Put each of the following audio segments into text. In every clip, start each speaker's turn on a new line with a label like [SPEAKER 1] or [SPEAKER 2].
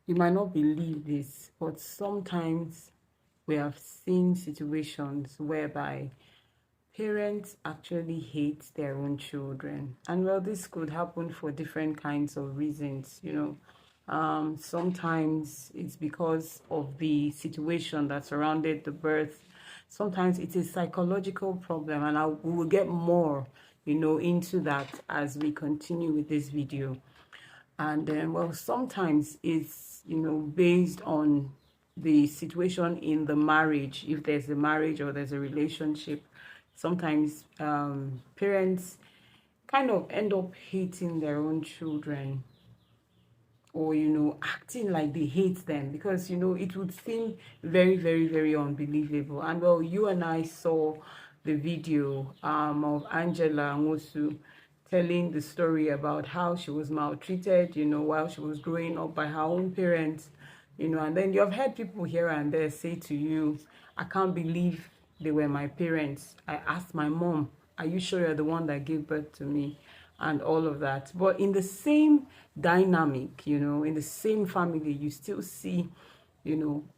[SPEAKER 1] You might not believe this, but sometimes we have seen situations whereby parents actually hate their own children. And well, this could happen for different kinds of reasons. Sometimes it's because of the situation that surrounded the birth. Sometimes it's a psychological problem, and we will get more into that as we continue with this video. And then, well, sometimes it's based on the situation in the marriage, if there's a marriage or there's a relationship. Sometimes parents kind of end up hating their own children, or acting like they hate them, because it would seem very, very, very unbelievable. And well, you and I saw the video of Angela Nwosu telling the story about how she was maltreated while she was growing up by her own parents. And then you have heard people here and there say to you, I can't believe they were my parents. I asked my mom, are you sure you're the one that gave birth to me? And all of that. But in the same dynamic in the same family, you still see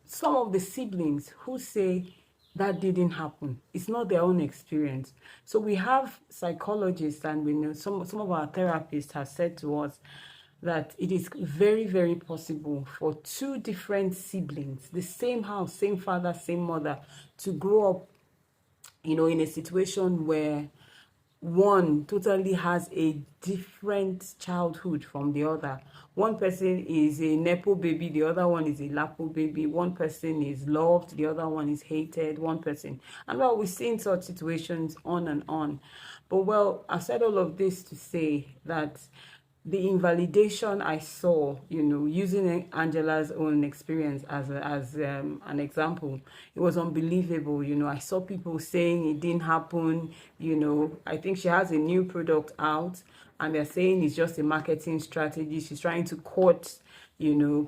[SPEAKER 1] some of the siblings who say that didn't happen. It's not their own experience. So we have psychologists, and we know some of our therapists have said to us that it is very, very possible for two different siblings, the same house, same father, same mother, to grow up in a situation where one totally has a different childhood from the other. One person is a Nepo baby, the other one is a Lapo baby. One person is loved, the other one is hated, one person. And well, we've seen such situations on and on. But well, I said all of this to say that the invalidation I saw using Angela's own experience as an example, it was unbelievable. I saw people saying it didn't happen. I think she has a new product out, and they're saying it's just a marketing strategy. She's trying to court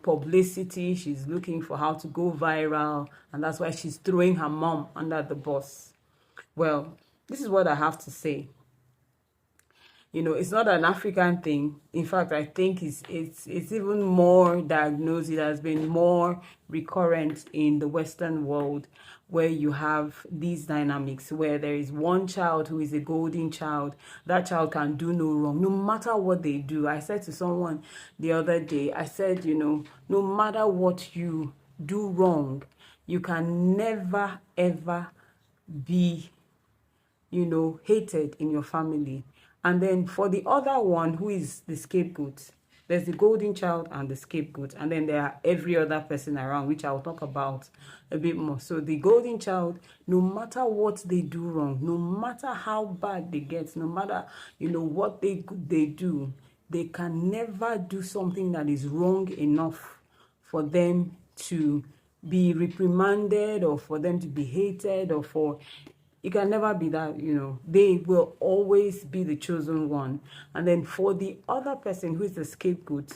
[SPEAKER 1] publicity. She's looking for how to go viral, and that's why she's throwing her mom under the bus. Well, this is what I have to say. It's not an African thing. In fact, I think it's even more diagnosed. It has been more recurrent in the Western world, where you have these dynamics where there is one child who is a golden child. That child can do no wrong, no matter what they do. I said to someone the other day, I said no matter what you do wrong, you can never ever be hated in your family. And then for the other one, who is the scapegoat, there's the golden child and the scapegoat, and then there are every other person around, which I'll talk about a bit more. So the golden child, no matter what they do wrong, no matter how bad they get, no matter what they do, they can never do something that is wrong enough for them to be reprimanded, or for them to be hated, or for it can never be that. They will always be the chosen one. And then for the other person who is the scapegoat,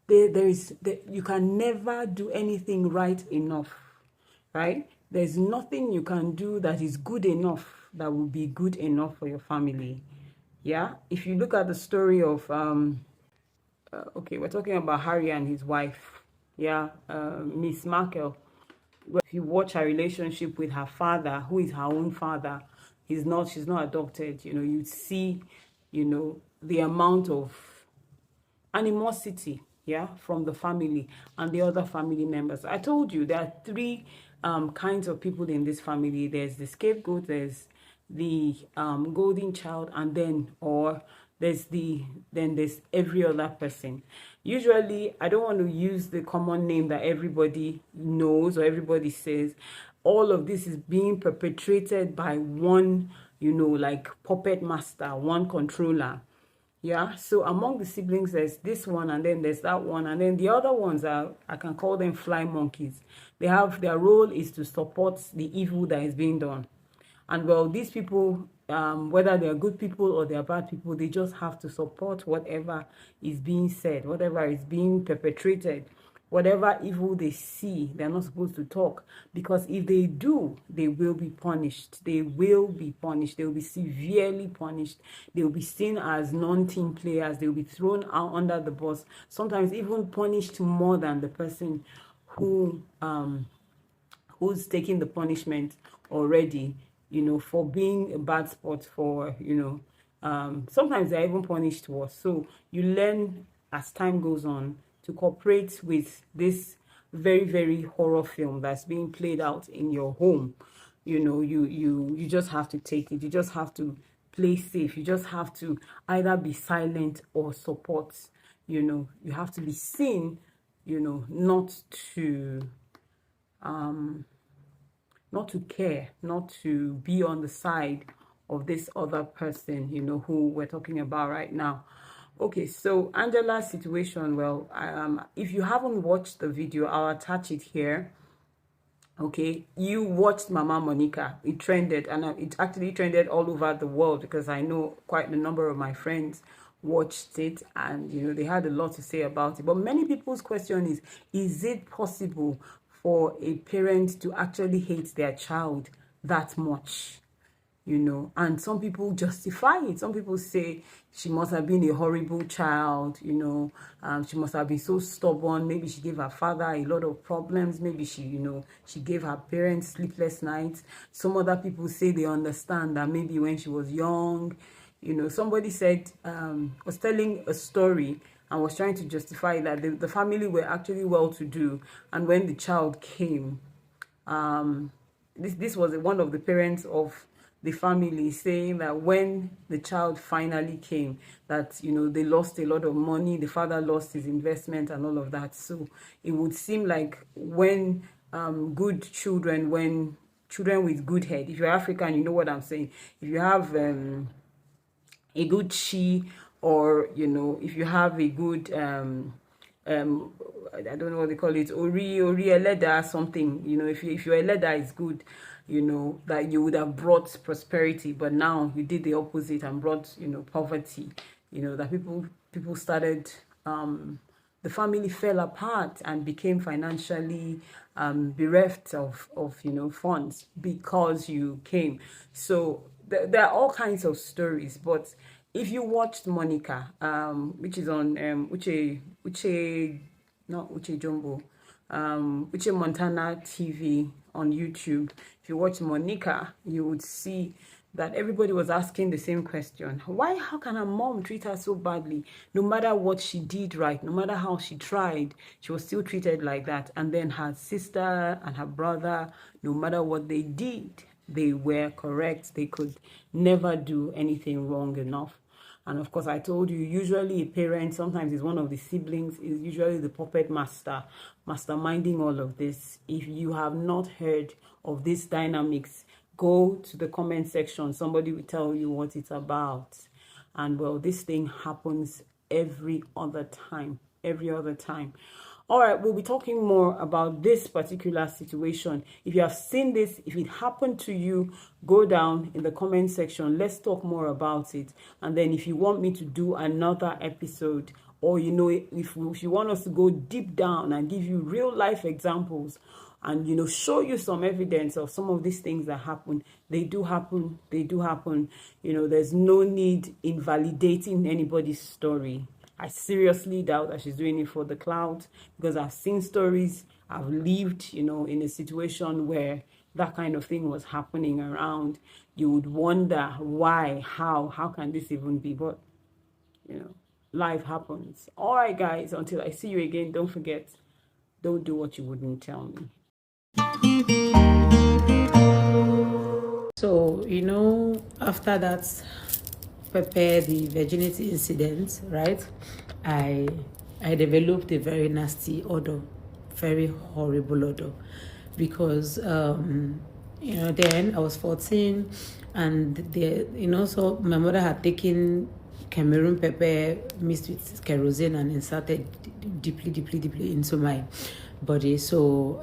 [SPEAKER 1] you can never do anything right enough, right? There's nothing you can do that is good enough, that will be good enough for your family. Yeah, if you look at the story of okay, we're talking about Harry and his wife. Yeah, Miss Markle. If you watch her relationship with her father, who is her own father, she's not adopted. You see the amount of animosity, yeah, from the family and the other family members. I told you there are three kinds of people in this family. There's the scapegoat, there's the golden child, and then there's every other person. Usually, I don't want to use the common name that everybody knows or everybody says. All of this is being perpetrated by one, like puppet master, one controller. Yeah, so among the siblings, there's this one, and then there's that one, and then the other ones I can call them fly monkeys. Their role is to support the evil that is being done. And well, these people, whether they're good people or they're bad people, they just have to support whatever is being said, whatever is being perpetrated whatever evil they see, they're not supposed to talk, because if they do, they will be punished. They will be punished. They will be severely punished. They will be seen as non-team players. They will be thrown out under the bus, sometimes even punished more than the person who who's taking the punishment already, for being a bad sport, for sometimes they're even punished worse. So you learn as time goes on to cooperate with this very, very horror film that's being played out in your home. You just have to take it. You just have to play safe. You just have to either be silent or support. You have to be seen, not to care, not to be on the side of this other person, who we're talking about right now. Okay, so Angela's situation, well, if you haven't watched the video, I'll attach it here. Okay, you watched Mama Monica. It trended, and it actually trended all over the world, because I know quite a number of my friends watched it, and they had a lot to say about it. But many people's question is it possible for a parent to actually hate their child that much? And some people justify it. Some people say she must have been a horrible child, she must have been so stubborn. Maybe she gave her father a lot of problems. Maybe she gave her parents sleepless nights. Some other people say they understand that maybe when she was young, somebody said, was telling a story and was trying to justify that the family were actually well-to-do, and when the child came, this was one of the parents of the family saying that when the child finally came, that they lost a lot of money, the father lost his investment and all of that. So it would seem like when children with good head, if you're African, you know what I'm saying, if you have a good chi, or if you have a good I don't know what they call it, ori eleda, something, if your eleda is good, that you would have brought prosperity, but now you did the opposite and brought poverty, that people started, the family fell apart and became financially bereft of funds because you came. So there are all kinds of stories. But if you watched Monica, which is on Uche Jumbo, Uche Montana TV on YouTube, if you watch Monica, you would see that everybody was asking the same question. How can her mom treat her so badly? No matter what she did right, no matter how she tried, she was still treated like that. And then her sister and her brother, no matter what they did, they were correct. They could never do anything wrong enough. And of course, I told you, usually a parent, sometimes it's one of the siblings, is usually the puppet master, masterminding all of this. If you have not heard of these dynamics, go to the comment section. Somebody will tell you what it's about. And well, this thing happens every other time. All right, we'll be talking more about this particular situation. If you have seen this, if it happened to you, go down in the comment section. Let's talk more about it. And then if you want me to do another episode, or if you want us to go deep down and give you real life examples, and show you some evidence of some of these things that happen, they do happen. There's no need in validating anybody's story. I seriously doubt that she's doing it for the clout, because I've seen stories, I've lived, in a situation where that kind of thing was happening around. You would wonder why, how can this even be? But, life happens. All right, guys, until I see you again, don't forget, don't do what you wouldn't tell me. So, after that Pepe, the virginity incident, right? I developed a very nasty odor, very horrible odor, because then I was 14, and so my mother had taken Cameroon pepper mixed with kerosene and inserted deeply into my body. So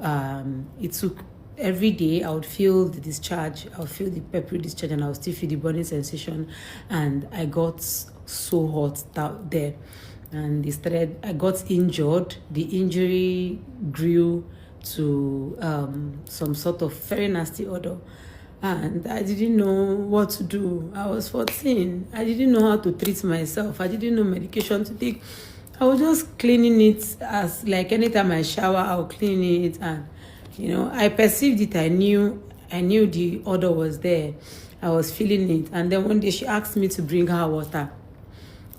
[SPEAKER 1] it took. Every day I would feel the discharge, I would feel the peppery discharge, and I would still feel the burning sensation, and I got so hot out there
[SPEAKER 2] and I got injured. The injury grew to some sort of very nasty odor, and I didn't know what to do. I was 14. I didn't know how to treat myself. I didn't know medication to take. I was just cleaning it, as like anytime I shower, I'll clean it, and I perceived it. I knew the odor was there. I was feeling it, and then one day she asked me to bring her water.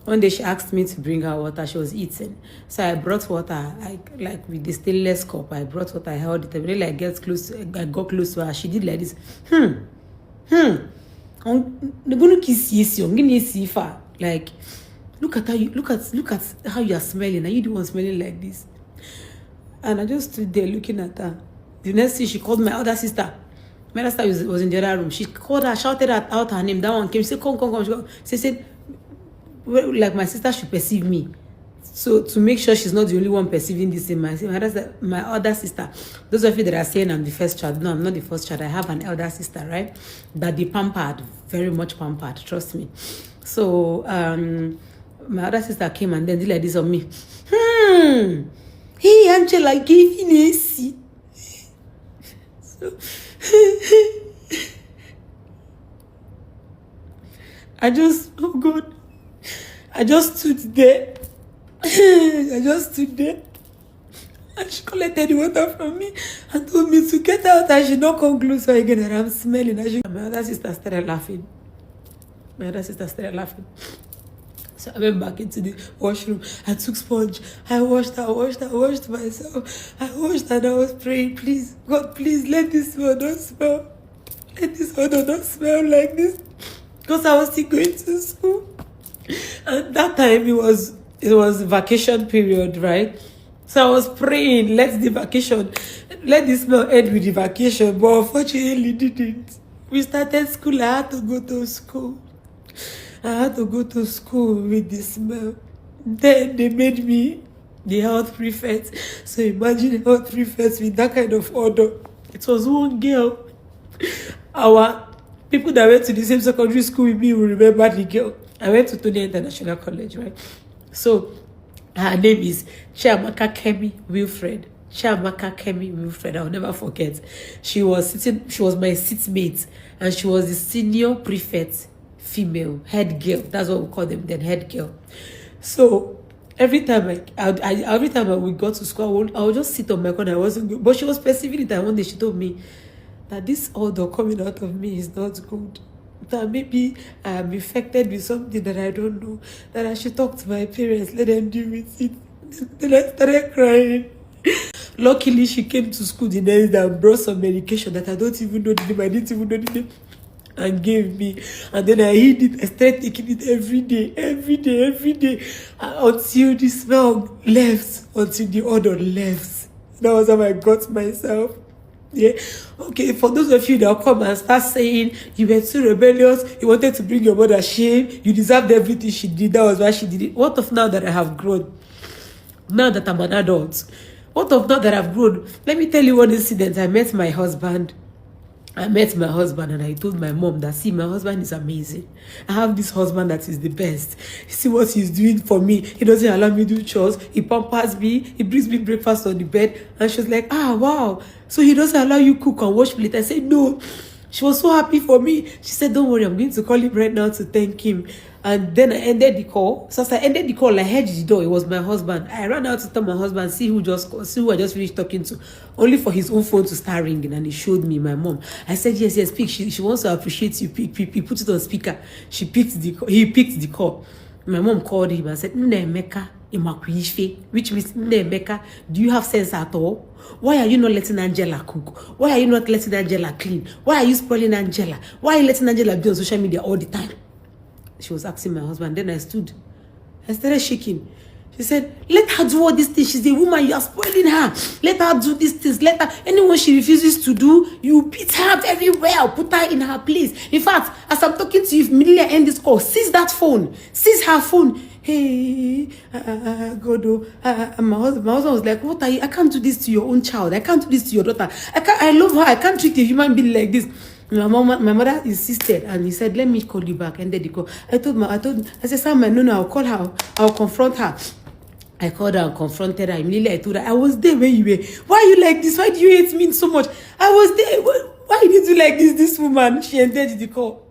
[SPEAKER 2] She was eating. So I brought water, like with the stainless cup. I brought water, I held it. When I got close to her, she did like this. Like, look at how you are smelling. Are you the one smelling like this? And I just stood there looking at her. The next thing, she called my other sister. My other sister was in the other room. She called her, shouted out her name. That one came. She said, come. She said, well, like my sister should perceive me, so to make sure she's not the only one perceiving this in my other sister. Those of you that are saying I'm the first child, no, I'm not the first child. I have an elder sister, right, that they pampered, very much pampered, trust me. So my other sister came and then did like this on me. Hey Angela, gave you AC. So I just stood there. And she collected the water from me and told me to get out. I should not come closer again, and I'm smelling. My other sister started laughing. So I went back into the washroom. I took sponge. I washed myself. I washed and I was praying, please, God, please let this one not smell. Let this one not smell like this. Because I was still going to school. And that time it was vacation period, right? So I was praying, let this smell end with the vacation, but unfortunately it didn't. We started school. I had to go to school with the smell. Then they made me the health prefect. So imagine health prefect with that kind of odor. It was one girl. Our people that went to the same secondary school with me will remember the girl. I went to Tony International College, right? So her name is Chiamaka Kemi Wilfred. I'll never forget. She was my seatmate, and she was the senior prefect, female, head girl. That's what we call them then, head girl. So every time we got to school, I would just sit on my corner. I wasn't good. But she was perceiving it, and one day she told me that this odor coming out of me is not good. That maybe I am infected with something that I don't know. That I should talk to my parents, let them deal with it. Then I started crying. Luckily, she came to school the next day and brought some medication that I don't even know the name. I didn't even know the name. And gave me. And then I hid it. I started taking it every day. Until the smell left. Until the odor left. That was how I got myself. Yeah. Okay, for those of you that come and start saying you were too rebellious, you wanted to bring your mother shame, you deserved everything she did, that was why she did it. What of now that I have grown? Now that I'm an adult? What of now that I've grown? Let me tell you one incident. I met my husband and I told my mom that, see, my husband is amazing. I have this husband that is the best. You see what he's doing for me. He doesn't allow me to do chores. He pampers me. He brings me breakfast on the bed. And she was like, wow. So he doesn't allow you cook and wash plate. I said, no. She was so happy for me. She said, don't worry, I'm going to call him right now to thank him. And then I ended the call. So as I ended the call, I heard the door. It was my husband. I ran out to tell my husband, see who I just finished talking to. Only for his own phone to start ringing. And he showed me my mom. I said, yes, pick. She wants to appreciate you. Pick. Put it on speaker. He picked the call. My mom called him and said, Nnemeka Imakwife, which means, Nnemeka, do you have sense at all? Why are you not letting Angela cook? Why are you not letting Angela clean? Why are you spoiling Angela? Why are you letting Angela be on social media all the time? She was asking my husband. Then I started shaking. She said, let her do all these things. She's a woman. You are spoiling her. Let her do these things. Let her. Anyone she refuses to do, you beat her very well. Put her in her place. In fact, as I'm talking to you, immediately I end this call, seize that phone. Seize her phone. Hey, God, my husband was like, what are you? I can't do this to your own child. I can't do this to your daughter. I love her. I can't treat a human being like this. My mother insisted, and he said, let me call you back. And then they call. I said, Sam, no, I'll call her. I'll confront her. I called her and confronted her. Immediately I told her, I was there when you were. Why are you like this? Why do you hate me so much? I was there. Why did you like this woman? She ended the call.